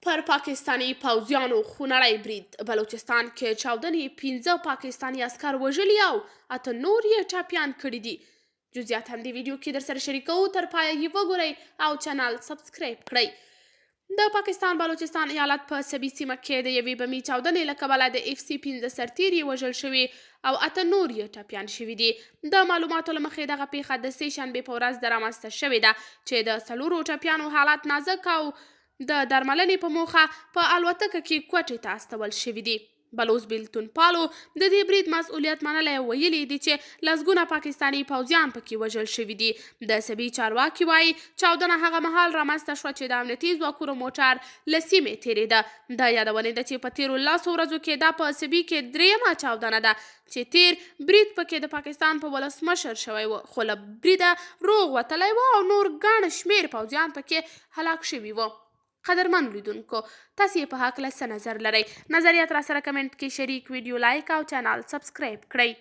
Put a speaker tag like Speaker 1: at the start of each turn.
Speaker 1: پر پاکستانی پوځیانو خونړی برید بلوچستان کې چاودنې 15 پاکستانی عسکر وژلي او 8 نور یې ټپیان کړي دي. جزئیات هم دې ویډیو کې در سره شریکوو، تر پایه یې وګورئ او چینل سبسکرایب کړئ. د پاکستان بلوچستان ایالت په سبي سیمه کې د یوې بمي چاودنې له کبله د FC 15 سرتیري وژل شوي او 8 نور یې ټپیان شوي دي. د معلوماتو له مخې دغه پیښه د سې شنبې په ورځ د رامنځته شوې ده چې د 4 ټپیانو حالت نازک او د درملنې په موخه په الوتکه کې کوټې ته استول شوي دي. بلوچ بیلتون پالو د دې برید مسؤلیت منلی او ویلي دي چې لسګونه پاکستاني پوځیان پکې وژل شوي دي. د سبي چارواکي وایي چاودنه هغه مهال رامنځته شوه چې د امنیتي ځواکونو موټر له سیمې تېرېده. د یادونې ده چې په تېرو 10 ورځو کې دا په سبي کې درېیمه چاودنه ده چې تېر برید پکې د پاکستان په ولسمشر شوی و، خو له بریده روغ وتلی و او نور ګڼ شمېر پوځیان پکې هلاک شوي وو. قدرمن لیدونکو، تاسو یې په هکله څه نظر لرئ؟ نظریات را سره کمنټ کې شریک، ویډیو لایک او چینل سبسکرایب کړئ.